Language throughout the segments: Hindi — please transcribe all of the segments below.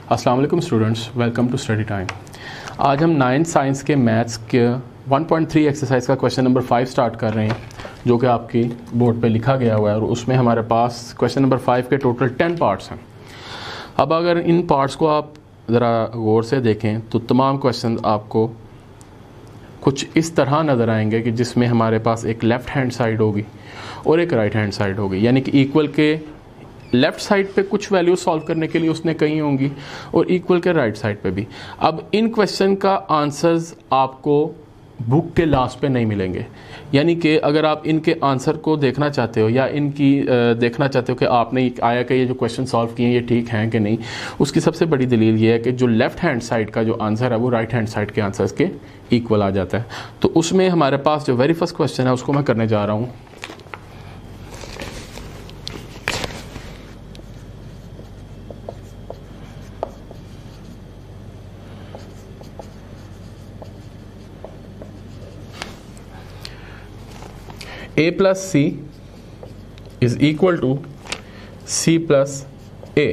अस्सलाम वालेकुम students, welcome to study time. आज हम 9th साइंस के मैथ्स के 1.3 एक्सरसाइज का क्वेश्चन नंबर 5 स्टार्ट कर रहे हैं, जो कि आपकी बोर्ड पे लिखा गया हुआ है और उसमें हमारे पास क्वेश्चन नंबर 5 के टोटल 10 पार्ट्स हैं। अब अगर इन पार्ट्स को आप ज़रा गौर से देखें तो तमाम क्वेश्चन आपको कुछ इस तरह नज़र आएंगे कि जिसमें हमारे पास एक लेफ़्ट हैंड साइड होगी और एक राइट हैंड साइड होगी, यानी कि इक्वल के लेफ़्ट साइड पे कुछ वैल्यू सॉल्व करने के लिए उसने कही होंगी और इक्वल के राइट साइड पे भी। अब इन क्वेश्चन का आंसर्स आपको बुक के लास्ट पे नहीं मिलेंगे, यानी कि अगर आप इनके आंसर को देखना चाहते हो या इनकी देखना चाहते हो कि आपने आया कि ये जो क्वेश्चन सॉल्व किए ये ठीक हैं कि नहीं, उसकी सबसे बड़ी दलील ये है कि जो लेफ़्ट हैंड साइड का जो आंसर है वो राइट हैंड साइड के आंसर्स के इक्वल आ जाता है। तो उसमें हमारे पास जो वेरी फर्स्ट क्वेश्चन है उसको मैं करने जा रहा हूँ। a plus C is equal to C plus A.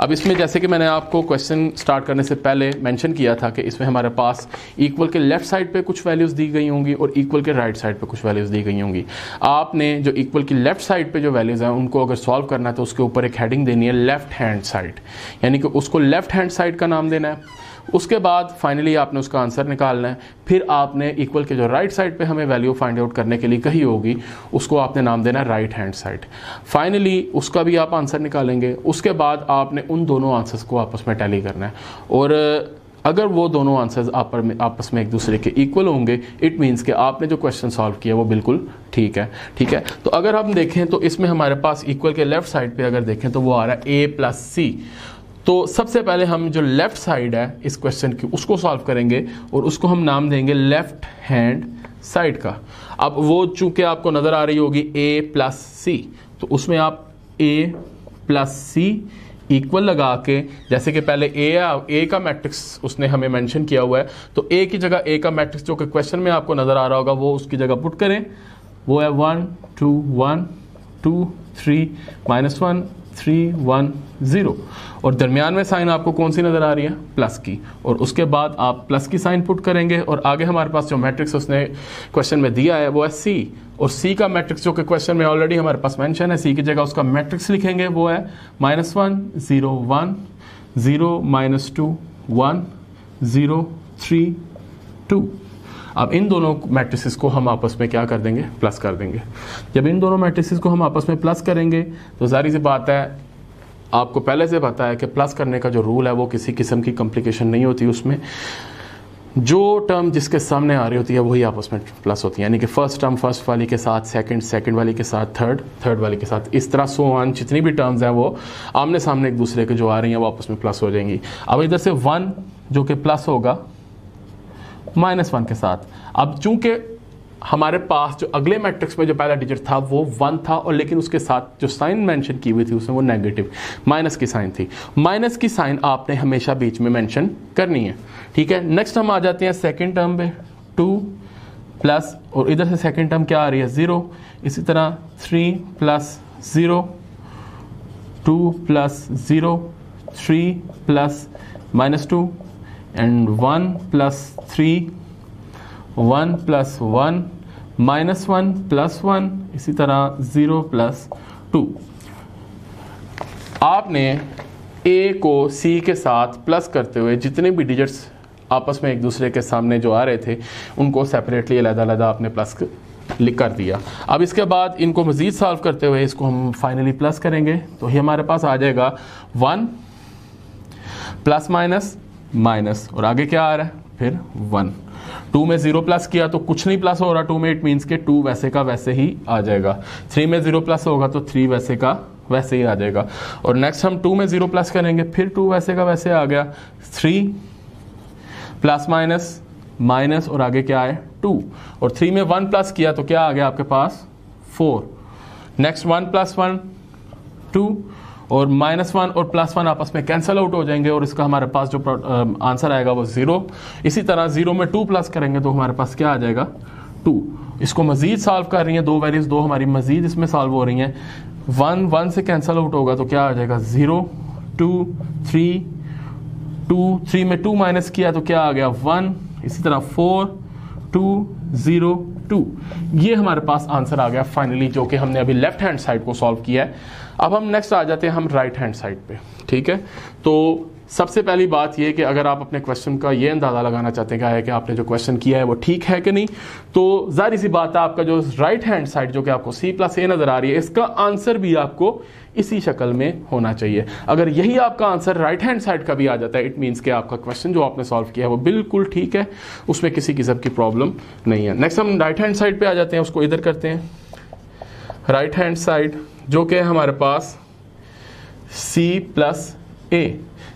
अब इसमें जैसे कि मैंने आपको क्वेश्चन स्टार्ट करने से पहले मेंशन किया था कि इसमें हमारे पास इक्वल के लेफ्ट साइड पे कुछ वैल्यूज़ दी गई होंगी और इक्वल के राइट साइड पे कुछ वैल्यूज़ दी गई होंगी। आपने जो इक्वल की लेफ्ट साइड पे जो वैल्यूज़ हैं उनको अगर सॉल्व करना है तो उसके ऊपर एक हेडिंग देनी है लेफ्ट हैंड साइड, यानी कि उसको लेफ्ट हैंड साइड का नाम देना है। उसके बाद फाइनली आपने उसका आंसर निकालना है। फिर आपने इक्वल के जो राइट साइड पे हमें वैल्यू फाइंड आउट करने के लिए कही होगी उसको आपने नाम देना है राइट हैंड साइड। फाइनली उसका भी आप आंसर निकालेंगे। उसके बाद आपने उन दोनों आंसर्स को आपस में टैली करना है और अगर वो दोनों आंसर्स आपस में एक दूसरे के इक्वल होंगे, इट मीन्स कि आपने जो क्वेश्चन सॉल्व किया वो बिल्कुल ठीक है। ठीक है, तो अगर हम देखें तो इसमें हमारे पास इक्वल के लेफ्ट साइड पे अगर देखें तो वो आ रहा है a प्लस सी। तो सबसे पहले हम जो लेफ्ट साइड है इस क्वेश्चन की उसको सॉल्व करेंगे और उसको हम नाम देंगे लेफ्ट हैंड साइड का। अब वो चूंकि आपको नज़र आ रही होगी a प्लस सी, तो उसमें आप a प्लस सी इक्वल लगा के, जैसे कि पहले a का मैट्रिक्स उसने हमें मेंशन किया हुआ है, तो a की जगह a का मैट्रिक्स जो कि क्वेश्चन में आपको नज़र आ रहा होगा वो उसकी जगह पुट करें। वो है 1 2 1 2 3 -1 3 1 0 और दरमियान में साइन आपको कौन सी नज़र आ रही है? प्लस की। और उसके बाद आप प्लस की साइन पुट करेंगे और आगे हमारे पास जो मैट्रिक्स उसने क्वेश्चन में दिया है वो है सी, और सी का मैट्रिक्स जो कि क्वेश्चन में ऑलरेडी हमारे पास मेंशन है, सी की जगह उसका मैट्रिक्स लिखेंगे वो है -1 0 1 0 -2 1 0 3 2। अब इन दोनों मैट्रिसेस को हम आपस में क्या कर देंगे? प्लस कर देंगे। जब इन दोनों मैट्रिसेस को हम आपस में प्लस करेंगे तो जाहिर सी बात है, आपको पहले से पता है कि प्लस करने का जो रूल है वो किसी किस्म की कॉम्प्लिकेशन नहीं होती। उसमें जो टर्म जिसके सामने आ रही होती है वही आपस में प्लस होती है, यानी कि फर्स्ट टर्म फर्स्ट वाली के साथ, सेकंड वाली के साथ, थर्ड वाली के साथ, इस तरह सो ऑन जितनी भी टर्म्स हैं वो आमने सामने एक दूसरे के जो आ रही हैं वो आपस में प्लस हो जाएंगी। अब इधर से 1 जो कि प्लस होगा -1 के साथ। अब चूंकि हमारे पास जो अगले मैट्रिक्स में जो पहला डिजिट था वो 1 था, और लेकिन उसके साथ जो साइन मेंशन की हुई थी उसमें वो नेगेटिव माइनस की साइन थी। माइनस की साइन आपने हमेशा बीच में मेंशन करनी है। ठीक है, नेक्स्ट हम आ जाते हैं सेकंड टर्म पे, 2 प्लस, और इधर से सेकंड टर्म क्या आ रही है? 0। इसी तरह 3 plus 0 2 plus 0 3 plus -2 and 1 plus 3 1 plus 1 -1 plus 1, इसी तरह 0 प्लस 2। आपने a को c के साथ प्लस करते हुए जितने भी डिजिट्स आपस में एक दूसरे के सामने जो आ रहे थे उनको सेपरेटली अलग-अलग आपने प्लस लिख कर दिया। अब इसके बाद इनको मज़ीद सॉल्व करते हुए इसको हम फाइनली प्लस करेंगे तो ये हमारे पास आ जाएगा 1 प्लस माइनस और आगे क्या आ रहा है? फिर 1। 2 में 0 प्लस किया तो कुछ नहीं प्लस हो रहा 2 में, इट मीन्स के 2 वैसे का वैसे ही आ जाएगा। 3 में 0 प्लस होगा तो 3 वैसे का वैसे ही आ जाएगा। और नेक्स्ट हम 2 में 0 प्लस करेंगे, फिर 2 वैसे का वैसे आ गया। 3 प्लस माइनस और आगे क्या है? 2। और 3 में 1 प्लस किया तो क्या आ गया आपके पास? 4। नेक्स्ट 1 प्लस 1 2 और -1 और +1 आपस में कैंसिल आउट हो जाएंगे और इसका हमारे पास जो आंसर आएगा वो 0। इसी तरह 0 में 2 प्लस करेंगे तो हमारे पास क्या आ जाएगा? 2। इसको मजीद सॉल्व कर रही हैं, दो वैल्यूज दो हमारी मजीद इसमें सॉल्व हो रही हैं। 1 1 से कैंसिल आउट होगा तो क्या आ जाएगा? 0 2 3 2, 3 में 2 माइनस किया तो क्या आ गया 1, इसी तरह 4, 2, 0, 2। ये हमारे पास आंसर आ गया फाइनली, जो कि हमने अभी लेफ्ट हैंड साइड को सॉल्व किया है। अब हम नेक्स्ट आ जाते हैं हम राइट हैंड साइड पे, ठीक है। तो सबसे पहली बात ये कि अगर आप अपने क्वेश्चन का ये अंदाज़ा लगाना चाहते हैं क्या है कि आपने जो क्वेश्चन किया है वो ठीक है कि नहीं, तो जाहिर सी बात है आपका जो राइट हैंड साइड जो कि आपको C + A नज़र आ रही है, इसका आंसर भी आपको इसी शक्ल में होना चाहिए। अगर यही आपका आंसर राइट हैंड साइड का भी आ जाता है, इट मीन्स कि आपका क्वेश्चन जो आपने सॉल्व किया है वो बिल्कुल ठीक है, उसमें किसी किस्म की प्रॉब्लम नहीं है। नेक्स्ट हम राइट हैंड साइड पे आ जाते हैं, उसको इधर करते हैं। राइट हैंड साइड जो कि हमारे पास C + A,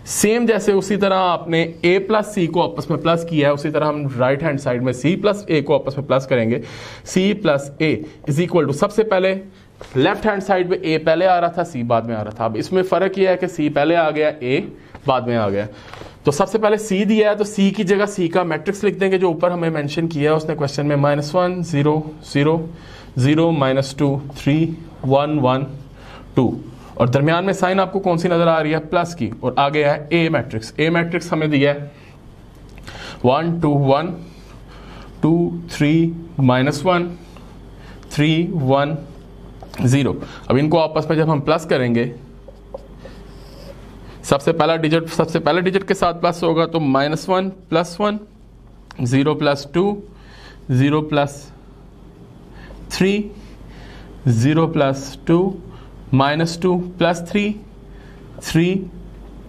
सेम जैसे उसी तरह आपने A + C को आपस में प्लस किया है, उसी तरह हम राइट हैंड साइड में C + A को आपस में प्लस करेंगे। C + A is equal to, सबसे पहले लेफ्ट हैंड साइड में A पहले आ रहा था, C बाद में आ रहा था। अब इसमें फर्क यह है कि C पहले आ गया, A बाद में आ गया। तो सबसे पहले C दिया है तो C की जगह C का मैट्रिक्स लिख देंगे जो ऊपर हमें मेंशन किया है उसने क्वेश्चन में, -1 0 0 0 -2 3 1 1 2, और दरमियान में साइन आपको कौन सी नजर आ रही है, प्लस की, और आगे है A मैट्रिक्स। A मैट्रिक्स हमें दिया है 1 2 1 2 3 -1 3 1 0। अब इनको आपस में जब हम प्लस करेंगे, सबसे पहले डिजिट के साथ प्लस होगा तो -1 + 1 0 + 2 0 + 3 0 + 2 -2 + 3 3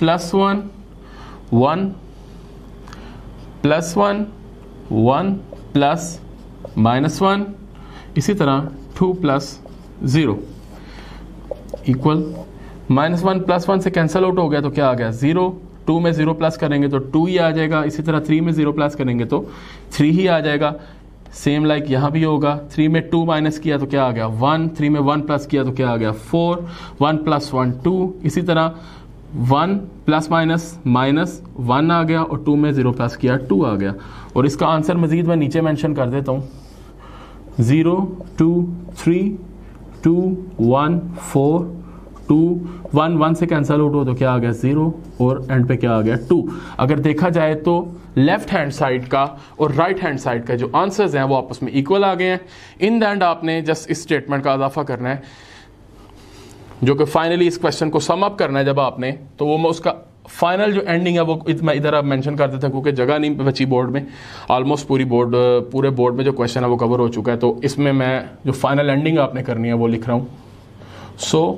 + 1 1 + 1 1 + -1, इसी तरह 2 + 0 इक्वल -1 + 1 से कैंसिल आउट हो गया तो क्या आ गया 0। 2 में 0 प्लस करेंगे तो 2 ही आ जाएगा, इसी तरह 3 में 0 प्लस करेंगे तो 3 ही आ जाएगा। सेम लाइक यहाँ भी होगा, 3 में 2 माइनस किया तो क्या आ गया 1, 3 में 1 प्लस किया तो क्या आ गया 4, 1 + 1 2, इसी तरह 1 ± -1 आ गया, और 2 में 0 प्लस किया 2 आ गया। और इसका आंसर मजीद मैं नीचे मेंशन कर देता हूँ, 0 2 3 2 1 4 2 1 1 से कैंसिल आउट हो तो क्या आ गया 0, और एंड पे क्या आ गया 2। अगर देखा जाए तो लेफ्ट हैंड साइड का और राइट हैंड साइड का जो आंसर्स हैं वो आपस में इक्वल आ गए हैं। इन द एंड आपने जस्ट इस स्टेटमेंट का इजाफा करना है, जो कि फाइनली इस क्वेश्चन को सम अप करना है जब आपने, तो वो मैं उसका फाइनल जो एंडिंग है वो मैं इधर अब मेंशन कर देता हूं क्योंकि जगह नहीं बची बोर्ड में। ऑलमोस्ट पूरे बोर्ड में जो क्वेश्चन है वो कवर हो चुका है, तो इसमें मैं जो फाइनल एंडिंग आपने करनी है वो लिख रहा हूं। So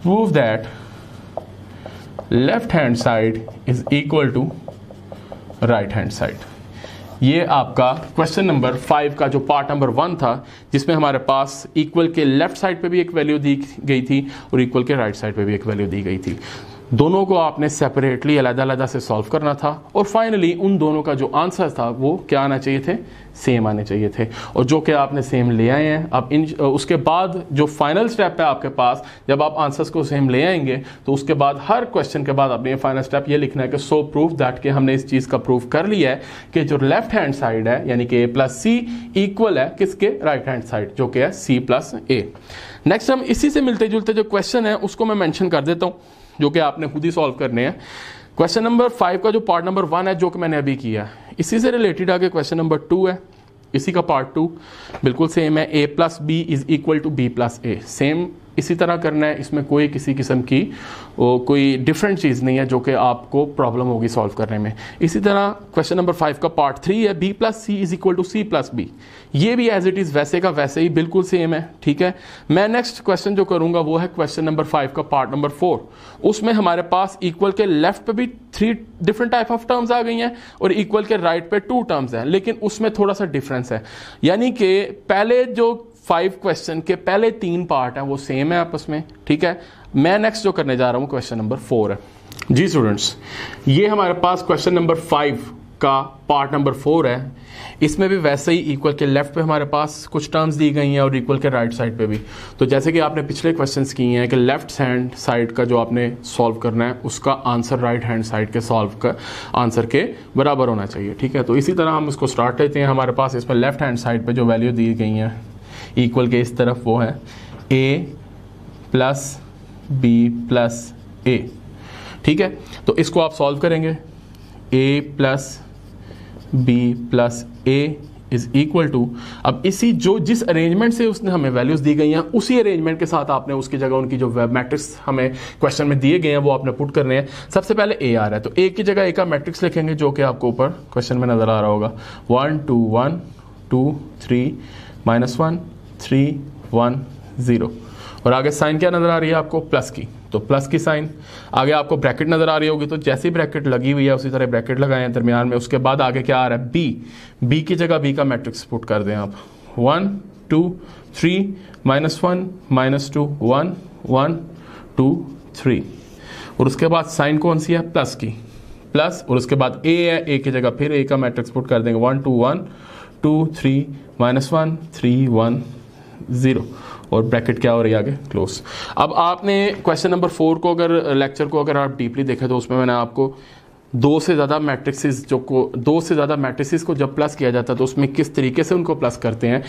prove that left hand side is equal to right hand side. ये आपका क्वेश्चन नंबर 5 का जो पार्ट नंबर 1 था, जिसमें हमारे पास इक्वल के लेफ्ट साइड पे भी एक वैल्यू दी गई थी और इक्वल के राइट साइड पे भी एक वैल्यू दी गई थी। दोनों को आपने सेपरेटली अलग-अलग से सॉल्व करना था, और फाइनली उन दोनों का जो आंसर था वो क्या आना चाहिए थे, सेम आने चाहिए थे, और जो कि आपने सेम ले आए हैं। अब उसके बाद जो फाइनल स्टेप है आपके पास, जब आप आंसर्स को सेम ले आएंगे तो उसके बाद हर क्वेश्चन के बाद आपने फाइनल स्टेप ये लिखना है कि सो प्रूफ दैट कि हमने इस चीज़ का प्रूफ कर लिया है कि जो लेफ्ट हैंड साइड है यानी कि A + C इक्वल है किसके, राइट हैंड साइड जो कि है C + A। नेक्स्ट हम इसी से मिलते जुलते जो क्वेश्चन है उसको मैं मेंशन कर देता हूँ, जो कि आपने खुद ही सॉल्व करने हैं। क्वेश्चन नंबर 5 का जो पार्ट नंबर 1 है जो कि मैंने अभी किया, इसी से रिलेटेड आगे क्वेश्चन नंबर 2 है, इसी का पार्ट 2 बिल्कुल सेम है। A + B is equal to B + A, same इसी तरह करना है, इसमें कोई किसी किस्म की कोई डिफरेंट चीज़ नहीं है जो कि आपको प्रॉब्लम होगी सॉल्व करने में। इसी तरह क्वेश्चन नंबर 5 का पार्ट 3 है, B + C is equal to C + B। ये भी एज इट इज़ वैसे का वैसे ही बिल्कुल सेम है, ठीक है। मैं नेक्स्ट क्वेश्चन जो करूंगा वो है क्वेश्चन नंबर 5 का पार्ट नंबर 4। उसमें हमारे पास इक्वल के लेफ्ट पे भी 3 डिफरेंट टाइप ऑफ टर्म्स आ गई हैं और इक्वल के राइट पे 2 टर्म्स हैं, लेकिन उसमें थोड़ा सा डिफरेंस है। यानी कि पहले जो 5 क्वेश्चन के पहले 3 पार्ट हैं वो सेम है आपस में, ठीक है। मैं नेक्स्ट जो करने जा रहा हूं क्वेश्चन नंबर 4 है। जी स्टूडेंट्स, ये हमारे पास क्वेश्चन नंबर 5 का पार्ट नंबर 4 है। इसमें भी वैसे ही इक्वल के लेफ्ट पे हमारे पास कुछ टर्म्स दी गई हैं और इक्वल के राइट साइड पे भी। तो जैसे कि आपने पिछले क्वेश्चंस किए हैं कि लेफ्ट हैंड साइड का जो आपने सॉल्व करना है उसका आंसर राइट हैंड साइड के सॉल्व का आंसर के बराबर होना चाहिए, ठीक है। तो इसी तरह हम उसको स्टार्ट लेते हैं। हमारे पास इसमें लेफ्ट हैंड साइड पे जो वैल्यू दी गई हैं इक्वल के इस तरफ वो है A + B + A। ठीक है, तो इसको आप सॉल्व करेंगे, a plus B plus A is equal to, अब इसी जो जिस अरेंजमेंट से उसने हमें वैल्यूज दी गई हैं उसी अरेंजमेंट के साथ आपने उसकी जगह उनकी जो मैट्रिक्स हमें क्वेश्चन में दिए गए हैं वो आपने पुट करने हैं। सबसे पहले ए आ रहा है तो ए की जगह ए का मैट्रिक्स लिखेंगे जो कि आपको ऊपर क्वेश्चन में नजर आ रहा होगा, 1 2 1 2 3 -1 3 1 0, और आगे साइन क्या नजर आ रही है आपको, प्लस की, तो प्लस की साइन, आगे आपको ब्रैकेट नजर आ रही होगी तो जैसी ब्रैकेट लगी हुई है उसी तरह ब्रैकेट लगाए हैं दरमियान में। उसके बाद आगे क्या आ रहा है, बी की जगह बी का मैट्रिक्स पुट कर दें आप, 1 2 3 -1 -2 1 1 2 3, और उसके बाद साइन कौन सी है, प्लस की, प्लस, और उसके बाद ए है, ए की जगह फिर ए का मैट्रिक्स पुट कर देंगे, 1 2 1 2 3 -1 3 1 0, और ब्रैकेट क्या हो रही है आगे, क्लोज। अब आपने क्वेश्चन नंबर 4 को अगर लेक्चर को अगर आप डीपली देखें तो उसमें मैंने आपको दो से ज़्यादा मैट्रिसेस को जब प्लस किया जाता है तो उसमें किस तरीके से उनको प्लस करते हैं,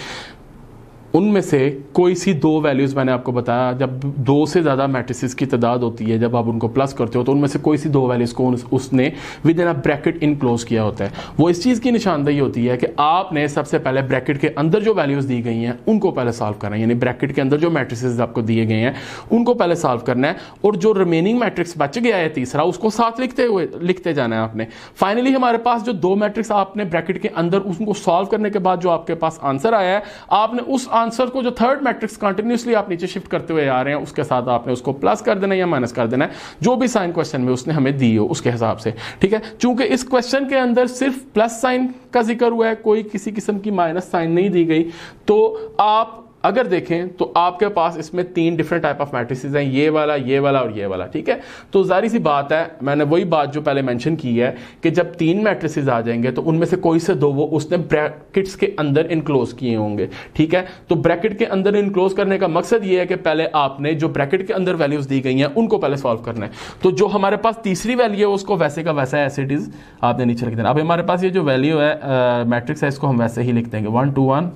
उनमें से कोई सी दो वैल्यूज़ मैंने आपको बताया, जब दो से ज़्यादा मैट्रिसेस की तादाद होती है जब आप उनको प्लस करते हो तो उनमें से कोई सी दो वैल्यूज़ को उसने with in a bracket enclose किया होता है। वो इस चीज़ की निशानदेही होती है कि आपने सबसे पहले ब्रैकेट के अंदर जो वैल्यूज़ दी गई हैं उनको पहले सॉल्व करना है, यानी ब्रैकेट के अंदर जो मैट्रिसेस आपको दिए गए हैं उनको पहले सॉल्व करना है, और जो रिमेनिंग मैट्रिक्स बच गया है तीसरा उसको साथ लिखते जाना है आपने। फाइनली हमारे पास जो दो मैट्रिक्स आपने ब्रैकेट के अंदर उनको सॉल्व करने के बाद जो आपके पास आंसर आया है, आपने उस आंसर को जो थर्ड मैट्रिक्स कंटिन्यूअसली आप नीचे शिफ्ट करते हुए आ रहे हैं उसके साथ आपने उसको प्लस कर देना या माइनस कर देना है, जो भी साइन क्वेश्चन में उसने हमें दी हो उसके हिसाब से, ठीक है। चूंकि इस क्वेश्चन के अंदर सिर्फ प्लस साइन का जिक्र हुआ है, कोई किसी किस्म की माइनस साइन नहीं दी गई, तो आप अगर देखें तो आपके पास इसमें तीन डिफरेंट टाइप ऑफ मैट्रिसेस हैं, ये वाला और ये वाला, ठीक है। तो जारी सी बात है, मैंने वही बात जो पहले मेंशन की है कि जब तीन मैट्रिसेस आ जाएंगे तो उनमें से कोई से दो वो उसने ब्रैकेट्स के अंदर इनक्लोज किए होंगे, ठीक है। तो ब्रैकेट के अंदर इनक्लोज करने का मकसद ये है कि पहले आपने जो ब्रैकेट के अंदर वैल्यूज दी गई हैं उनको पहले सॉल्व करना है। तो जो हमारे पास तीसरी वैल्यू है उसको वैसे का वैसा एज इट इज आपने नीचे लिख देना। अब हमारे पास ये जो वैल्यू है मैट्रिक्स है इसको हम वैसे ही लिख देंगे, 1 2 1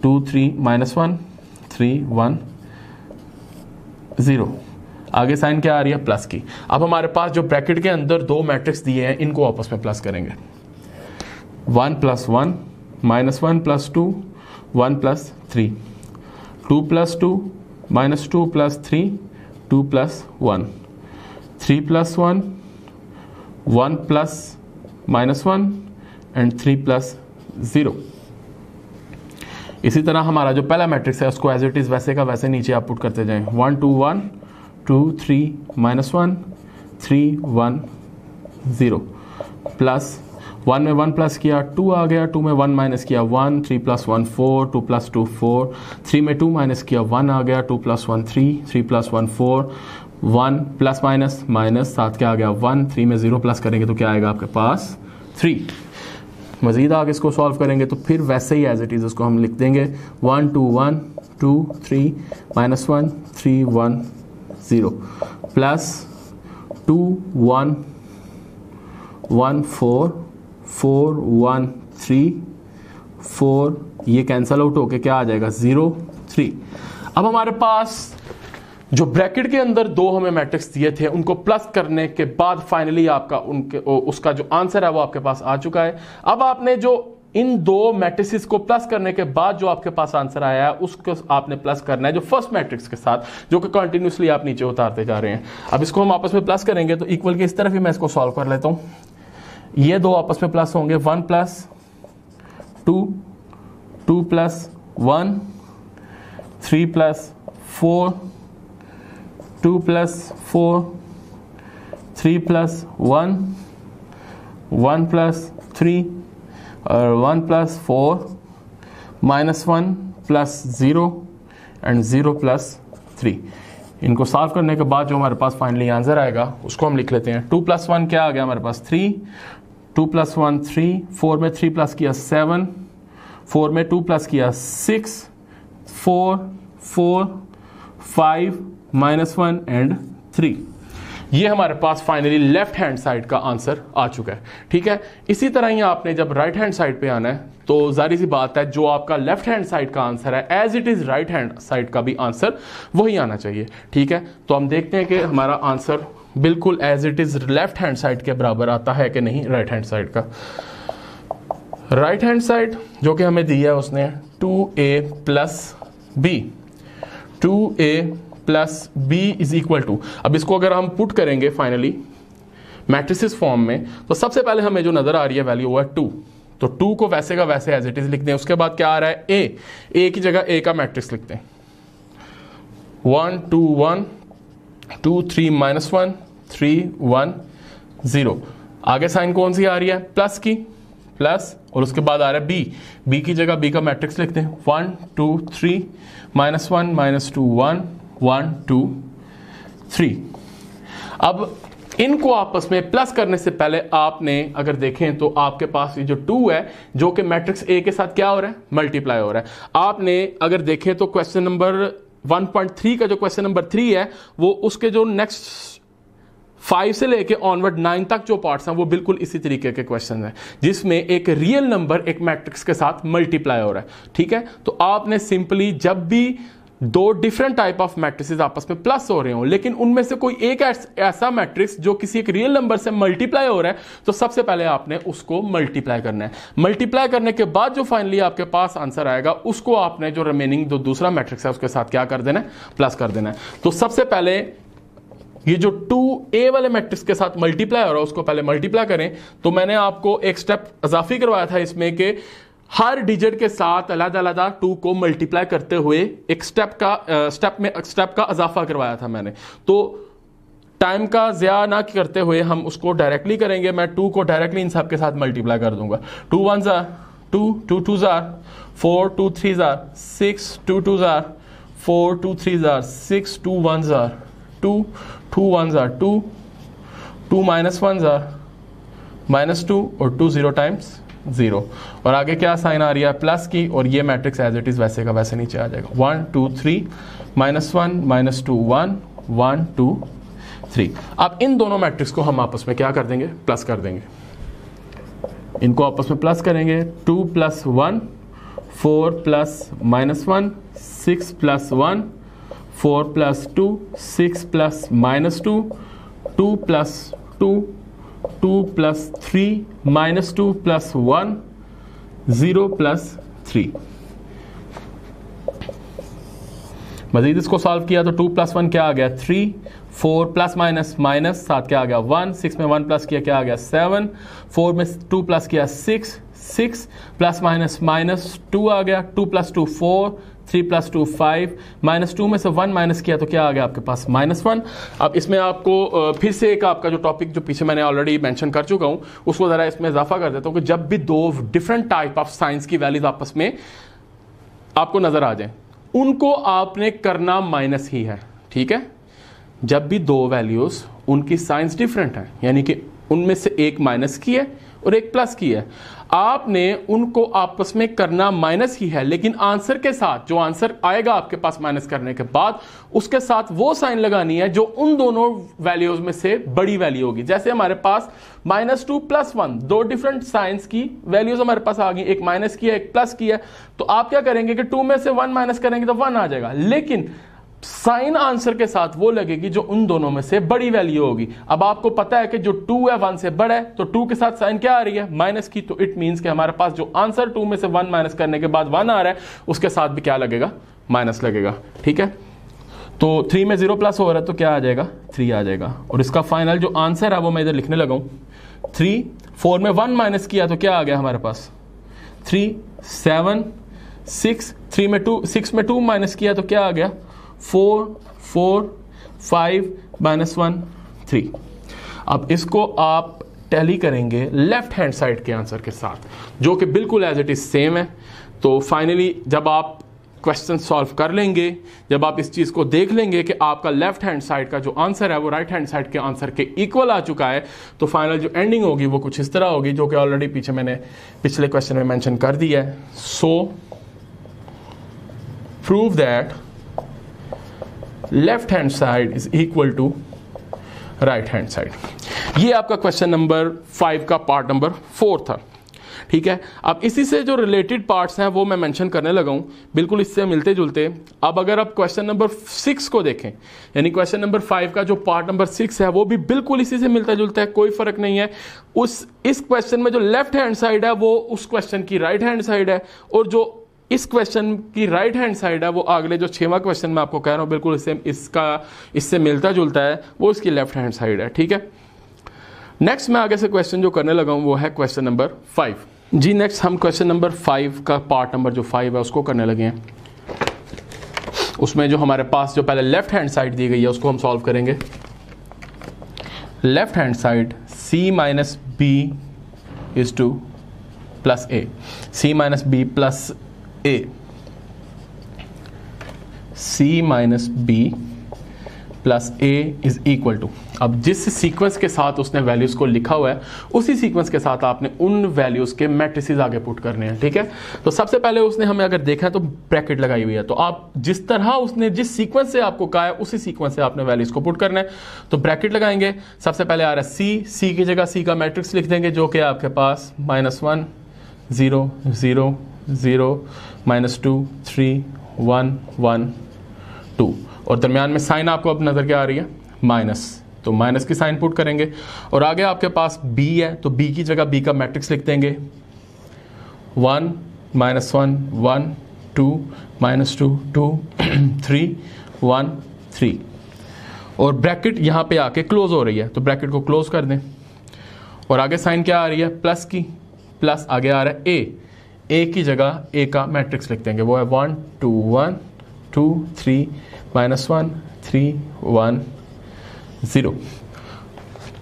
2 3 -1 3 1 0, आगे साइन क्या आ रही है, प्लस की। अब हमारे पास जो ब्रैकेट के अंदर दो मैट्रिक्स दिए हैं इनको आपस में प्लस करेंगे, 1 + 1 -1 + 2 1 + 3 2 + 2 -2 + 3 2 + 1 3 + 1 1 + -1 एंड 3 + 0। इसी तरह हमारा जो पहला मैट्रिक्स है उसको एज इट इज वैसे का वैसे नीचे आप पुट करते जाएं, 1 2 1 2 3 -1 3 1 0, प्लस 1 में 1 प्लस किया 2 आ गया, 2 में 1 माइनस किया 1 3 + 1 4 2 + 2 4 3 में 2 माइनस किया 1 आ गया, 2 + 1 3 3 + 1 4 1 प्लस माइनस साथ क्या आ गया 1, 3 में 0 प्लस करेंगे तो क्या आएगा आपके पास 3। मजीद आगे इसको सॉल्व करेंगे तो फिर वैसे ही एज इट इज उसको हम लिख देंगे, 1 2 1 2 3 -1 3 1 0 प्लस 2 1 1 4 4 1 3 4, ये कैंसल आउट होके क्या आ जाएगा 0 3। अब हमारे पास जो ब्रैकेट के अंदर दो हमें मैट्रिक्स दिए थे उनको प्लस करने के बाद फाइनली आपका उसका जो आंसर है वो आपके पास आ चुका है। अब आपने जो इन दो मैट्रिसेस को प्लस करने के बाद जो आपके पास आंसर आया है उसको आपने प्लस करना है जो फर्स्ट मैट्रिक्स के साथ, जो कि कंटिन्यूसली आप नीचे उतारते जा रहे हैं। अब इसको हम आपस में प्लस करेंगे तो इक्वल के इस तरफ ही मैं इसको सॉल्व कर लेता हूं। ये दो आपस में प्लस होंगे, 1 + 2 2 + 1 3 + 4 2 + 4 3 + 1 1 + 3 और 1 + 4 -1 + 0 एंड 0 + 3। इनको सॉल्व करने के बाद जो हमारे पास फाइनली आंसर आएगा उसको हम लिख लेते हैं। 2 + 1 क्या आ गया हमारे पास 3, 2 + 1 3, 4 में 3 प्लस किया 7, 4 में 2 प्लस किया 6 4 4 5 -1 एंड 3। ये हमारे पास फाइनली लेफ्ट हैंड साइड का आंसर आ चुका है, ठीक है। इसी तरह ही आपने जब राइट हैंड साइड पे आना है तो जारी सी बात है जो आपका लेफ्ट हैंड साइड का आंसर है as it is right hand side का भी आंसर वही आना चाहिए, ठीक है। तो हम देखते हैं कि हमारा आंसर बिल्कुल as it is left hand side के बराबर आता है कि नहीं राइट हैंड साइड का। राइट हैंड साइड जो कि हमें दिया है उसने 2a plus B, 2a plus B is equal to, अब इसको अगर हम पुट करेंगे फाइनली मैट्रिसेस फॉर्म में तो सबसे पहले हमें जो नजर आ रही है वैल्यू वो है 2, तो 2 को वैसे का वैसे एज इट इज लिखते हैं। उसके बाद क्या आ रहा है ए की जगह ए का मैट्रिक्स लिखते हैं 1 2 1 2 3 -1 3 1 0। आगे साइन कौन सी आ रही है प्लस की, प्लस, और उसके बाद आ रहा है बी की जगह बी का मैट्रिक्स लिखते हैं 1 2 3 -1 -2 1 1 2 3। अब इनको आपस में प्लस करने से पहले आपने अगर देखें तो आपके पास ये जो 2 है जो कि मैट्रिक्स ए के साथ क्या हो रहा है मल्टीप्लाई हो रहा है। आपने अगर देखें तो क्वेश्चन नंबर 1.3 का जो क्वेश्चन नंबर 3 है वो उसके जो नेक्स्ट 5 से लेके ऑनवर्ड 9 तक जो पार्ट्स हैं वो बिल्कुल इसी तरीके के क्वेश्चन हैं जिसमें एक रियल नंबर एक मैट्रिक्स के साथ मल्टीप्लाई हो रहा है। ठीक है, तो आपने सिंपली जब भी दो डिफरेंट टाइप ऑफ मैट्रिसेस आपस में प्लस हो रहे हो लेकिन उनमें से कोई एक ऐसा मैट्रिक्स जो किसी एक रियल नंबर से मल्टीप्लाई हो रहा है तो सबसे पहले आपने उसको मल्टीप्लाई करना है। मल्टीप्लाई करने के बाद जो फाइनली आपके पास आंसर आएगा उसको आपने जो रिमेनिंग जो दूसरा मैट्रिक्स है उसके साथ क्या कर देना है प्लस कर देना है। तो सबसे पहले ये जो 2a वाले मैट्रिक्स के साथ मल्टीप्लाई हो रहा है उसको पहले मल्टीप्लाई करें। तो मैंने आपको एक स्टेप इजाफी करवाया था इसमें कि हर डिजिट के साथ अलग अलग 2 को मल्टीप्लाई करते हुए एक स्टेप का इजाफा करवाया था मैंने। तो टाइम का ज़्यादा ना करते हुए हम उसको डायरेक्टली करेंगे। मैं 2 को डायरेक्टली इन सब के साथ मल्टीप्लाई कर दूंगा। 2 1 jar 2, 2 2 jar 4, 2 3 jar 6, 2 2 jar 4, 2 3 jar 6, 2 1 jar 2, 2 1 jar 2, 2 -1 jar -2 और 2 0 टाइम्स 0 और आगे क्या साइन आ रही है प्लस की और ये मैट्रिक्स एज इट इज वैसे का वैसे नीचे आ जाएगा 1 2 3 -1 -2 1 1 2 3। अब इन दोनों मैट्रिक्स को हम आपस में क्या कर देंगे प्लस कर देंगे। इनको आपस में प्लस करेंगे 2 + 1 4 + -1 6 + 1 4 + 2 6 + -2 2 + 2 2 + 3 -2 + 1 0 + 3। मजीद इसको सॉल्व किया तो 2 + 1 क्या आ गया 3, 4 + माइनस साथ क्या आ गया 1, 6 में 1 प्लस किया क्या आ गया 7, 4 में 2 प्लस किया 6, 6 ± -2 आ गया 2 + 2 4, 3 + 2 5, -2 में से 1 माइनस किया तो क्या आ गया आपके पास -1। अब इसमें आपको फिर से एक आपका जो टॉपिक जो पीछे मैंने ऑलरेडी मेंशन कर चुका हूं उसको ज़रा इसमें इजाफा कर देता हूं कि जब भी दो डिफरेंट टाइप ऑफ साइंस की वैल्यूज आपस में आपको नजर आ जाए उनको आपने करना माइनस ही है। ठीक है, जब भी दो वैल्यूज उनकी साइंस डिफरेंट है यानी कि उनमें से एक माइनस की है और एक प्लस की है आपने उनको आपस में करना माइनस ही है लेकिन आंसर के साथ जो आंसर आएगा आपके पास माइनस करने के बाद उसके साथ वो साइन लगानी है जो उन दोनों वैल्यूज में से बड़ी वैल्यू होगी। जैसे हमारे पास -2 + 1 दो डिफरेंट साइंस की वैल्यूज हमारे पास आ गई, एक माइनस की है एक प्लस की है। तो आप क्या करेंगे कि 2 में से 1 माइनस करेंगे तो 1 आ जाएगा लेकिन साइन आंसर के साथ वो लगेगी जो उन दोनों में से बड़ी वैल्यू होगी। अब आपको पता है कि जो 2 है 1 से बड़ा है तो 2 के साथ साइन क्या आ रही है माइनस की, तो इट मींस कि हमारे पास जो आंसर 2 में से 1 माइनस करने के बाद 1 आ रहा है उसके साथ भी क्या लगेगा माइनस लगेगा। ठीक है, तो 3 में 0 प्लस हो रहा है तो क्या आ जाएगा 3 आ जाएगा और इसका फाइनल जो आंसर है वो मैं इधर लिखने लगा हूं 3। 4 में 1 माइनस किया तो क्या आ गया हमारे पास 3, 7 6, 3 में 2 6 में 2 माइनस किया तो क्या आ गया 4 4 5 -1 3। अब इसको आप टैली करेंगे लेफ्ट हैंड साइड के आंसर के साथ जो कि बिल्कुल एज इट इज सेम है। तो फाइनली जब आप क्वेश्चन सॉल्व कर लेंगे, जब आप इस चीज़ को देख लेंगे कि आपका लेफ्ट हैंड साइड का जो आंसर है वो राइट हैंड साइड के आंसर के इक्वल आ चुका है, तो फाइनल जो एंडिंग होगी वो कुछ इस तरह होगी जो कि ऑलरेडी पीछे मैंने पिछले क्वेश्चन में मेंशन कर दिया है। So prove that left hand side is equal to right hand side. ये आपका क्वेश्चन नंबर 5 का पार्ट नंबर 4 था। ठीक है। अब इसी से जो रिलेटेड पार्ट्स हैं वो मैं मेंशन करने लगा हूं, बिल्कुल इससे मिलते जुलते। अब अगर आप क्वेश्चन नंबर 6 को देखें, यानी क्वेश्चन नंबर 5 का जो पार्ट नंबर 6 है वो भी बिल्कुल इसी से मिलता जुलता है, कोई फर्क नहीं है। इस क्वेश्चन में जो लेफ्ट हैंड साइड है वो उस क्वेश्चन की राइट हैंड साइड है, और जो इस क्वेश्चन की राइट हैंड साइड है वो अगले जो 6वां क्वेश्चन मैं आपको कह रहा हूं बिल्कुल इससे मिलता जुलता है, वो इसकी लेफ्ट हैंड साइड है, ठीक है। नेक्स्ट मैं आगे से क्वेश्चन जो करने लगा हूं वो है क्वेश्चन नंबर 5 जी। नेक्स्ट हम क्वेश्चन नंबर 5 का पार्ट नंबर जो 5 है उसको करने लगे हैं। उसमें जो हमारे पास जो पहले लेफ्ट हैंड साइड दी गई है उसको हम सॉल्व करेंगे। Left hand side c minus B is to plus A, c minus B plus A, c minus B plus A is equal to, अब जिस सीक्वेंस के साथ उसने वैल्यूज को लिखा हुआ है उसी सीक्वेंस के साथ आपने उन वैल्यूज के मैट्रिसेस आगे पुट करने हैं, ठीक है। तो सबसे पहले उसने हमें अगर देखा है तो ब्रैकेट लगाई हुई है, तो आप जिस तरह उसने जिस सीक्वेंस से आपको कहा है उसी सीक्वेंस से आपने वैल्यूज को पुट करना है। तो ब्रैकेट लगाएंगे, सबसे पहले आ रहा है सी की जगह सी का मैट्रिक्स लिख देंगे जो कि आपके पास -1 0 0 0 -2 3 1 1 2, और दरमियान में साइन आपको अब नजर क्या आ रही है, माइनस, तो माइनस की साइन पुट करेंगे। और आगे आपके पास b है तो b की जगह b का मैट्रिक्स लिख देंगे 1 -1 1 2 -2 2 3 1 3, और ब्रैकेट यहां पे आके क्लोज हो रही है तो ब्रैकेट को क्लोज कर दें। और आगे साइन क्या आ रही है, प्लस की, प्लस आगे आ रहा है a की जगह a का मैट्रिक्स लिख देंगे, वो है 1 2 1 2 3 -1 3 1 0।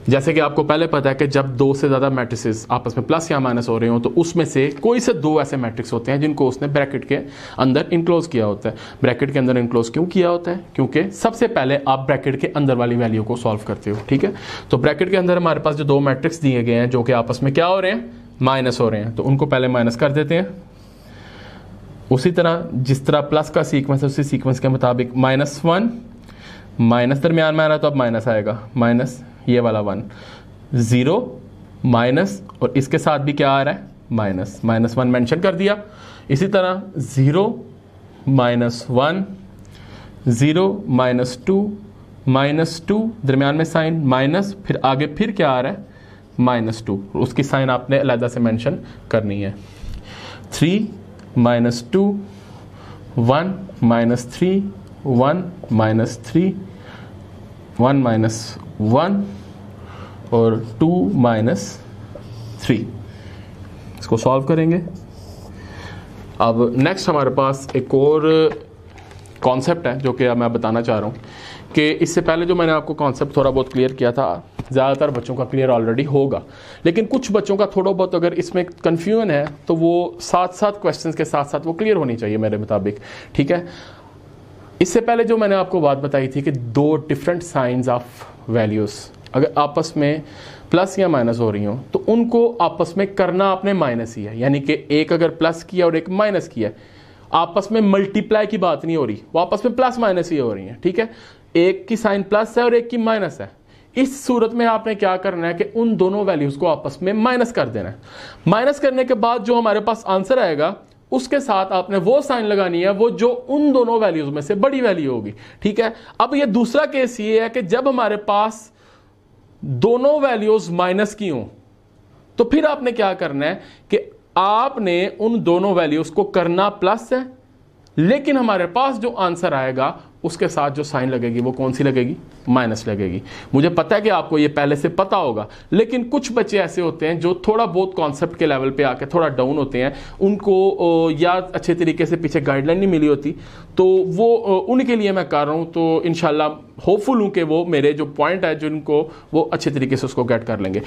जैसे कि आपको पहले पता है कि जब दो से ज्यादा मैट्रिसेस आपस में प्लस या माइनस हो रहे हो तो उसमें से कोई से दो ऐसे मैट्रिक्स होते हैं जिनको उसने ब्रैकेट के अंदर इनक्लोज किया होता है। ब्रैकेट के अंदर इनक्लोज क्यों किया होता है, क्योंकि सबसे पहले आप ब्रैकेट के अंदर वाली वैल्यू को सॉल्व करते हो, ठीक है। तो ब्रैकेट के अंदर हमारे पास जो दो मैट्रिक्स दिए गए हैं जो कि आपस में क्या हो रहे हैं, माइनस हो रहे हैं, तो उनको पहले माइनस कर देते हैं। उसी तरह जिस तरह प्लस का सीक्वेंस है उसी सीक्वेंस के मुताबिक -1 माइनस दरमियान में आ रहा है तो अब माइनस आएगा, माइनस ये वाला 1 0 माइनस, और इसके साथ भी क्या आ रहा है, माइनस, -1 मेंशन कर दिया। इसी तरह 0 -1 0 -2 दरमियान में साइन माइनस, फिर आगे फिर क्या आ रहा है, -2, उसकी साइन आपने अलग से मेंशन करनी है। 3 -2 1 -3 1 -3 1 -1 और 2 -3, इसको सॉल्व करेंगे। अब नेक्स्ट हमारे पास एक और कॉन्सेप्ट है जो कि मैं बताना चाह रहा हूँ कि इससे पहले जो मैंने आपको कॉन्सेप्ट थोड़ा बहुत क्लियर किया था, ज़्यादातर बच्चों का क्लियर ऑलरेडी होगा, लेकिन कुछ बच्चों का थोड़ा बहुत अगर इसमें कन्फ्यूजन है तो वो साथ क्वेश्चंस के साथ साथ वो क्लियर होनी चाहिए मेरे मुताबिक, ठीक है। इससे पहले जो मैंने आपको बात बताई थी कि दो डिफरेंट साइंस ऑफ वैल्यूज़ अगर आपस में प्लस या माइनस हो रही हो तो उनको आपस में करना आपने माइनस ही है, यानी कि एक अगर प्लस किया और एक माइनस किया, आपस में मल्टीप्लाई की बात नहीं हो रही, वो आपस में प्लस माइनस ही हो रही है, ठीक है। एक की साइन प्लस है और एक की माइनस है, इस सूरत में आपने क्या करना है कि उन दोनों वैल्यूज को आपस में माइनस कर देना है। माइनस करने के बाद जो हमारे पास आंसर आएगा उसके साथ आपने वो साइन लगानी है वो जो उन दोनों वैल्यूज में से बड़ी वैल्यू होगी, ठीक है। अब ये दूसरा केस ये है कि जब हमारे पास दोनों वैल्यूज माइनस की हों तो फिर आपने क्या करना है कि आपने उन दोनों वैल्यूज को करना प्लस है, लेकिन हमारे पास जो आंसर आएगा उसके साथ जो साइन लगेगी वो कौन सी लगेगी, माइनस लगेगी। मुझे पता है कि आपको ये पहले से पता होगा, लेकिन कुछ बच्चे ऐसे होते हैं जो थोड़ा बहुत कॉन्सेप्ट के लेवल पे आके थोड़ा डाउन होते हैं, उनको या अच्छे तरीके से पीछे गाइडलाइन नहीं मिली होती, तो वो उनके लिए मैं कर रहा हूँ। तो इंशाल्लाह होपफुल हूँ कि वो मेरे जो पॉइंट है जिनको वो अच्छे तरीके से उसको गेट कर लेंगे।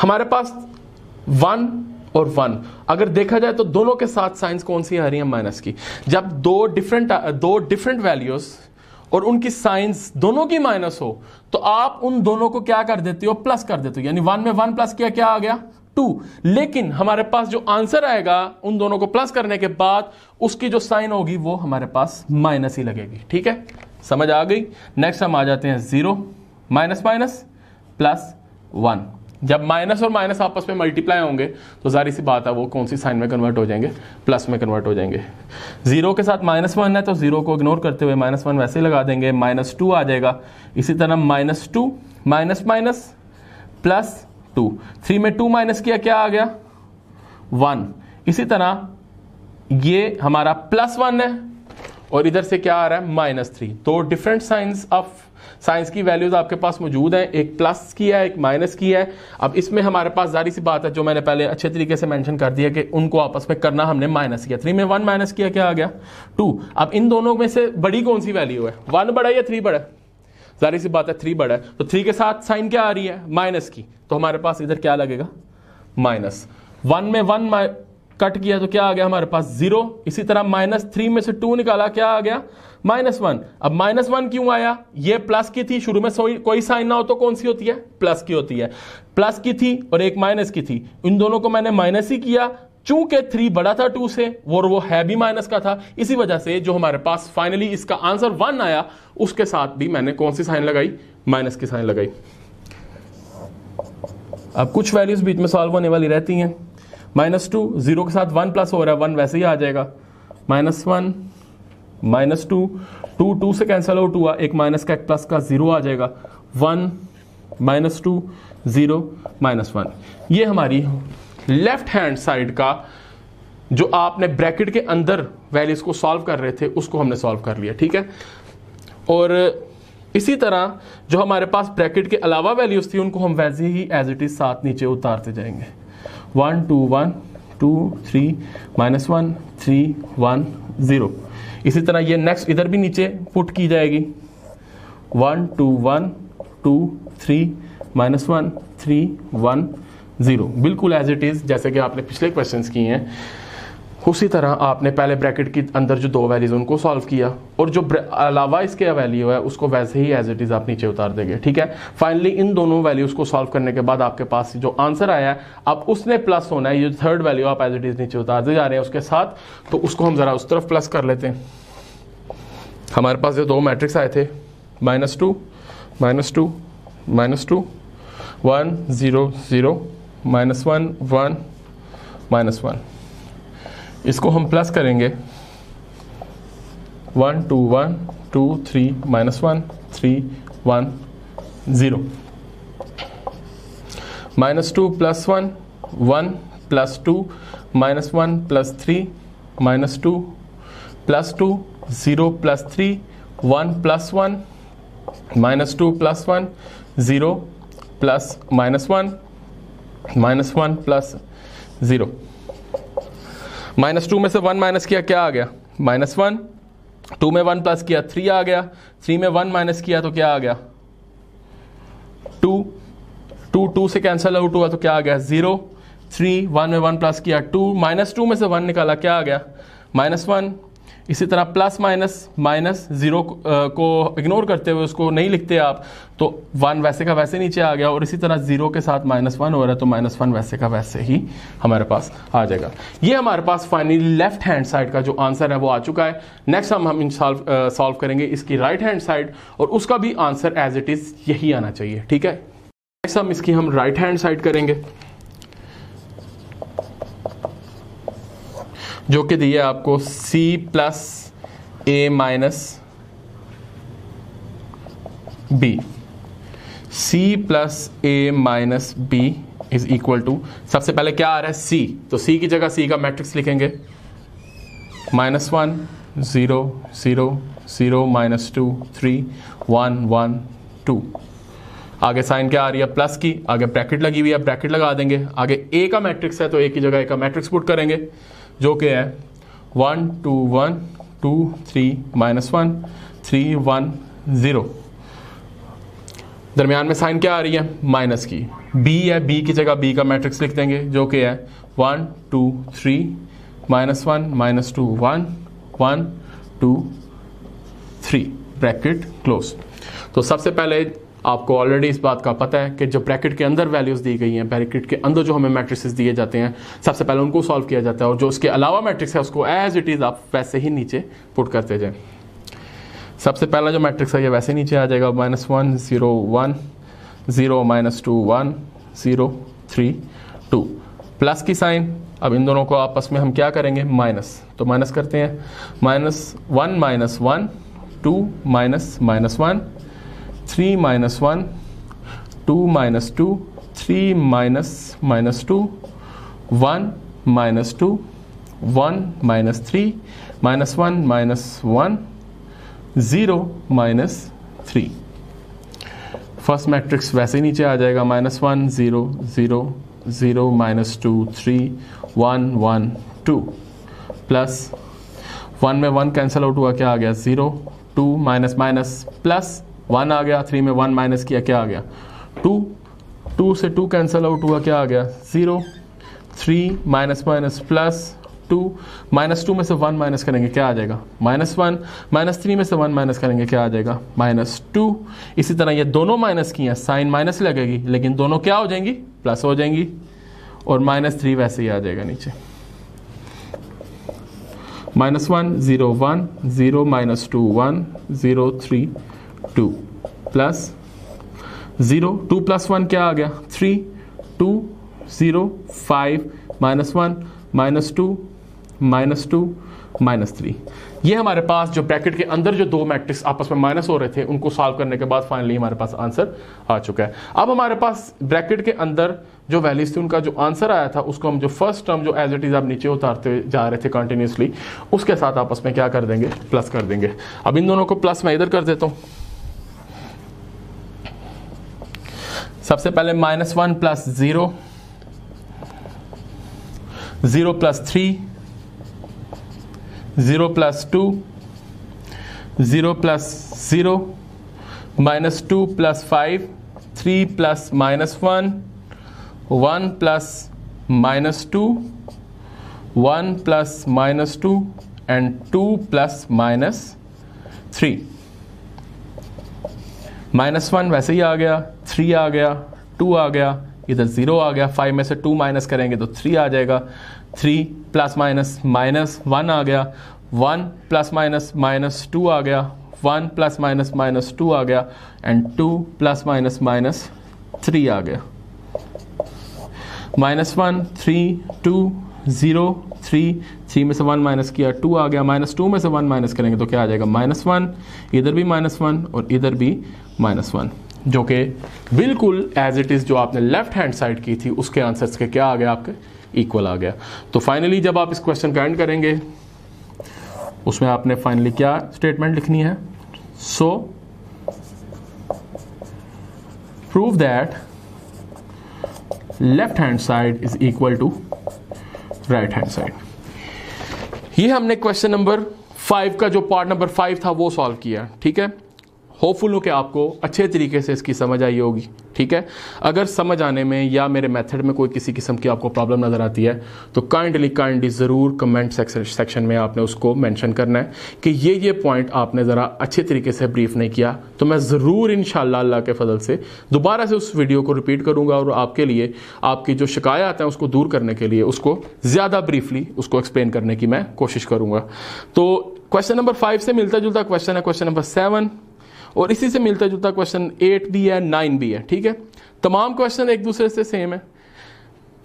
हमारे पास 1 और 1 अगर देखा जाए तो दोनों के साथ साइंस कौन सी आ रही है, माइनस की। जब दो डिफरेंट वैल्यूज और उनकी साइंस दोनों की माइनस हो तो आप उन दोनों को क्या कर देते हो, प्लस कर देते हो, यानी 1 में 1 प्लस किया क्या आ गया 2। लेकिन हमारे पास जो आंसर आएगा उन दोनों को प्लस करने के बाद उसकी जो साइन होगी वो हमारे पास माइनस ही लगेगी, ठीक है, समझ आ गई। नेक्स्ट हम आ जाते हैं 0 माइनस माइनस प्लस 1, जब माइनस और माइनस आपस में मल्टीप्लाई होंगे तो जारी सी बात है वो कौन सी साइन में कन्वर्ट हो जाएंगे, प्लस में कन्वर्ट हो जाएंगे। 0 के साथ -1 है तो 0 को इग्नोर करते हुए -1 वैसे ही लगा देंगे, -2 आ जाएगा। इसी तरह -2 माइनस माइनस +2, 3 में 2 माइनस किया क्या आ गया 1। इसी तरह ये हमारा +1 है और इधर से क्या आ रहा है -3। तो डिफरेंट साइंस की वैल्यूज आपके पास मौजूद हैं, एक प्लस की है एक माइनस की है। अब इसमें हमारे पास जारी सी बात है जो मैंने पहले अच्छे तरीके से मेंशन कर दिया कि उनको आपस में करना हमने माइनस किया। 3 में 1 माइनस किया क्या आ गया 2। अब इन दोनों में से बड़ी कौन सी वैल्यू है, 1 बड़ा या 3 बड़ा? जारी सी बात है 3 बड़ा है, तो 3 के साथ साइन क्या आ रही है माइनस की, तो हमारे पास इधर क्या लगेगा माइनस। 1 में 1 कट किया तो क्या आ गया हमारे पास 0। इसी तरह -3 में से 2 निकाला क्या आ गया -1। अब -1 क्यों आया, ये प्लस की थी, शुरू में कोई साइन ना हो तो कौन सी होती है प्लस की होती है, प्लस की थी और एक माइनस की थी, इन दोनों को मैंने माइनस ही किया। चूंकि 3 बड़ा था 2 से और वो है भी माइनस का था, इसी वजह से जो हमारे पास फाइनली इसका आंसर 1 आया उसके साथ भी मैंने कौन सी साइन लगाई, माइनस की साइन लगाई। अब कुछ वैल्यूज बीच में सॉल्व होने वाली रहती हैं। -2 0 के साथ 1 प्लस हो रहा है 1 वैसे ही आ जाएगा, -1 -2 2 से कैंसिल आउट हुआ, एक माइनस का एक प्लस का 0 आ जाएगा, 1 -2 0 -1। ये हमारी लेफ्ट हैंड साइड का जो आपने ब्रैकेट के अंदर वैल्यूज को सॉल्व कर रहे थे उसको हमने सॉल्व कर लिया, ठीक है। और इसी तरह जो हमारे पास ब्रैकेट के अलावा वैल्यूज थी उनको हम वैसे ही एज इट इज साथ नीचे उतारते जाएंगे। 1 2 1 2 3 -1 3 1 0। इसी तरह ये नेक्स्ट इधर भी नीचे पुट की जाएगी, 1 2 1 2 3 -1 3 1 0, बिल्कुल एज इट इज जैसे कि आपने पिछले क्वेश्चंस किए हैं उसी तरह आपने पहले ब्रैकेट के अंदर जो 2 वैल्यूज उनको सॉल्व किया और जो अलावा इसके वैल्यू है उसको वैसे ही एज इट इज आप नीचे उतार देंगे, ठीक है। फाइनली इन दोनों वैल्यूज को सॉल्व करने के बाद आपके पास जो आंसर आया है अब उसने प्लस होना है, ये थर्ड वैल्यू आप एज इट इज नीचे उतारते जा रहे हैं उसके साथ, तो उसको हम जरा उस तरफ प्लस कर लेते हैं। हमारे पास जो 2 मैट्रिक्स आए थे -2 -2 -2 1 0 0 -1 1 -1, इसको हम प्लस करेंगे 1 2 1 2 3 -1 3 1 0 -2 + 1 1 + 2 -1 + 3 -2 + 2 0 + 3 1 + 1 -2 + 1 0 + -1 -1 + 0। -2 में से 1 माइनस किया क्या आ गया -1, 2 में 1 प्लस किया 3 आ गया, 3 में 1 माइनस किया तो क्या आ गया 2, 2 से कैंसिल आउट हुआ तो क्या आ गया 0, 3 1 में 1 प्लस किया 2, -2 में से 1 निकाला क्या आ गया -1। इसी तरह प्लस माइनस 0 को इग्नोर करते हुए उसको नहीं लिखते आप तो 1 वैसे का वैसे नीचे आ गया, और इसी तरह 0 के साथ -1 हो रहा है तो -1 वैसे का वैसे ही हमारे पास आ जाएगा। ये हमारे पास फाइनली लेफ्ट हैंड साइड का जो आंसर है वो आ चुका है। नेक्स्ट हम सॉल्व करेंगे इसकी राइट हैंड साइड और उसका भी आंसर एज इट इज यही आना चाहिए, ठीक है। नेक्स्ट हम इसकी राइट हैंड साइड करेंगे जो कि दिया आपको c + a - b, c + a - b is equal to, सबसे पहले क्या आ रहा है c, तो c की जगह c का मैट्रिक्स लिखेंगे -1 0 0 0 -2 3 1 1 2। आगे साइन क्या आ रही है प्लस की, आगे ब्रैकेट लगी हुई है ब्रैकेट लगा देंगे, आगे a का मैट्रिक्स है तो a की जगह a का मैट्रिक्स पुट करेंगे जो कि है 1 2 1 2 3 -1 3 1 0। दरमियान में साइन क्या आ रही है माइनस की, b है b की जगह b का मैट्रिक्स लिख देंगे जो कि है 1 2 3 -1 -2 1 1 2 3 ब्रैकेट क्लोज। तो सबसे पहले आपको ऑलरेडी इस बात का पता है कि जो ब्रैकेट के अंदर वैल्यूज दी गई हैं, ब्रैकेट के अंदर जो हमें मैट्रिक्सेस दिए जाते हैं सबसे पहले उनको सॉल्व किया जाता है और जो उसके अलावा मैट्रिक्स है उसको एज इट इज आप वैसे ही नीचे पुट करते जाएं। सबसे पहला जो मैट्रिक्स है ये वैसे नीचे आ जाएगा -1 0 1 0 -2 1 0 3 2, प्लस की साइन, अब इन दोनों को आपस में हम क्या करेंगे, माइनस, तो माइनस करते हैं, -1 -1 2 -1 3 -1 2 -2 3 -2 1 -2 1 -3 -1 -1 0 -3। फर्स्ट मैट्रिक्स वैसे ही नीचे आ जाएगा, -1 0 0 0 -2 3 1 1 2 प्लस 1 में 1 कैंसिल आउट हुआ, क्या आ गया 0 2 माइनस माइनस प्लस 1 आ गया, 3 में 1 माइनस किया, क्या आ गया 2 2 से 2 कैंसिल आउट हुआ, क्या आ गया 0 3 माइनस माइनस प्लस 2 -2 में से 1 माइनस करेंगे, क्या आ जाएगा -1 -3 में से 1 माइनस करेंगे, क्या आ जाएगा -2। इसी तरह ये दोनों माइनस की हैं, साइन माइनस लगेगी लेकिन दोनों क्या हो जाएंगी, प्लस हो जाएंगी, और -3 वैसे ही आ जाएगा नीचे। -1 0 1 0 -2 1 0 3 2 प्लस 0 2 + 1 क्या आ गया 3 2 0 5 -1 -2 -3। ये हमारे पास जो ब्रैकेट के अंदर जो दो मैट्रिक्स आपस में माइनस हो रहे थे उनको सॉल्व करने के बाद फाइनली हमारे पास आंसर आ चुका है। अब हमारे पास ब्रैकेट के अंदर जो वैल्यूज थी उनका जो आंसर आया था उसको हम जो फर्स्ट टर्म जो एज इट इज आप नीचे उतारते जा रहे थे कंटिन्यूसली, उसके साथ आपस में क्या कर देंगे, प्लस कर देंगे। अब इन दोनों को प्लस मैं इधर कर देता हूं। सबसे पहले -1 + 0 0 + 3 0 + 2 0 + 0 -2 + 5 3 + -1 1 + -2 1 + -2 and 2 + -3। -1 वैसे ही आ गया, 3 आ गया, 2 आ गया, इधर 0 आ गया, 5 में से 2 माइनस करेंगे तो 3 आ जाएगा, 3 + -1 आ गया, 1 + -2 आ गया, 1 + -2 आ गया एंड 2 + -3 आ गया। -1 3 2 0 3 3 में से 1 माइनस किया, 2 आ गया, -2 में से 1 माइनस करेंगे तो क्या आ जाएगा -1, इधर भी -1 और इधर भी -1, जो कि बिल्कुल एज इट इज जो आपने लेफ्ट हैंड साइड की थी उसके आंसर्स के क्या आ गया, आपके इक्वल आ गया। तो फाइनली जब आप इस क्वेश्चन का एंड करेंगे उसमें आपने फाइनली क्या स्टेटमेंट लिखनी है, so prove that left hand side is equal to right hand side. ये हमने क्वेश्चन नंबर 5 का जो पार्ट नंबर 5 था वो सॉल्व किया, ठीक है। होपफुल हो कि आपको अच्छे तरीके से इसकी समझ आई होगी, ठीक है। अगर समझ आने में या मेरे मेथड में कोई किसी किस्म की आपको प्रॉब्लम नज़र आती है तो काइंडली ज़रूर कमेंट सेक्शन में आपने उसको मेंशन करना है कि ये पॉइंट आपने ज़रा अच्छे तरीके से ब्रीफ नहीं किया, तो मैं ज़रूर इंशाअल्लाह अल्लाह के फजल से दोबारा से उस वीडियो को रिपीट करूँगा और आपके लिए आपकी जो शिकायत है उसको दूर करने के लिए उसको ज़्यादा ब्रीफली उसको एक्सप्लेन करने की मैं कोशिश करूँगा। तो क्वेश्चन नंबर 5 से मिलता जुलता क्वेश्चन है क्वेश्चन नंबर 7, और इसी से मिलता जुलता क्वेश्चन 8 भी है, 9 भी है, ठीक है। तमाम क्वेश्चन एक दूसरे से सेम है।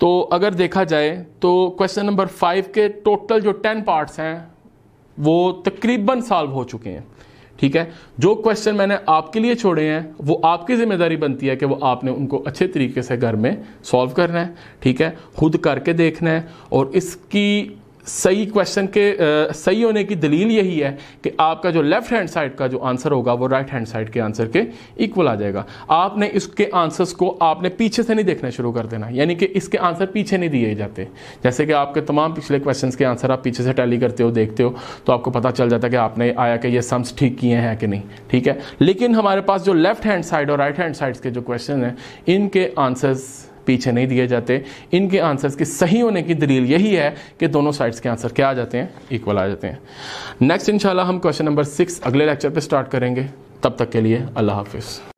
तो अगर देखा जाए तो क्वेश्चन नंबर 5 के टोटल जो 10 पार्ट्स हैं वो तकरीबन सॉल्व हो चुके हैं, ठीक है। जो क्वेश्चन मैंने आपके लिए छोड़े हैं वो आपकी जिम्मेदारी बनती है कि वो आपने उनको अच्छे तरीके से घर में सॉल्व करना है, ठीक है, खुद करके देखना है। और इसकी सही क्वेश्चन के सही होने की दलील यही है कि आपका जो लेफ्ट हैंड साइड का जो आंसर होगा वो राइट हैंड साइड के आंसर के इक्वल आ जाएगा। आपने इसके आंसर्स को आपने पीछे से नहीं देखना शुरू कर देना, यानी कि इसके आंसर पीछे नहीं दिए जाते। जैसे कि आपके तमाम पिछले क्वेश्चंस के आंसर आप पीछे से टैली करते हो, देखते हो, तो आपको पता चल जाता है कि आपने आया कि ये सम्स ठीक किए हैं कि नहीं, ठीक है। लेकिन हमारे पास जो लेफ्ट हैंड साइड और राइट हैंड साइड के जो क्वेश्चन हैं इनके आंसर्स पीछे नहीं दिए जाते। इनके आंसर्स के सही होने की दलील यही है कि दोनों साइड्स के आंसर क्या आ जाते हैं, इक्वल आ जाते हैं। नेक्स्ट इंशाल्लाह हम क्वेश्चन नंबर 6 अगले लेक्चर पे स्टार्ट करेंगे। तब तक के लिए अल्लाह हाफिज़।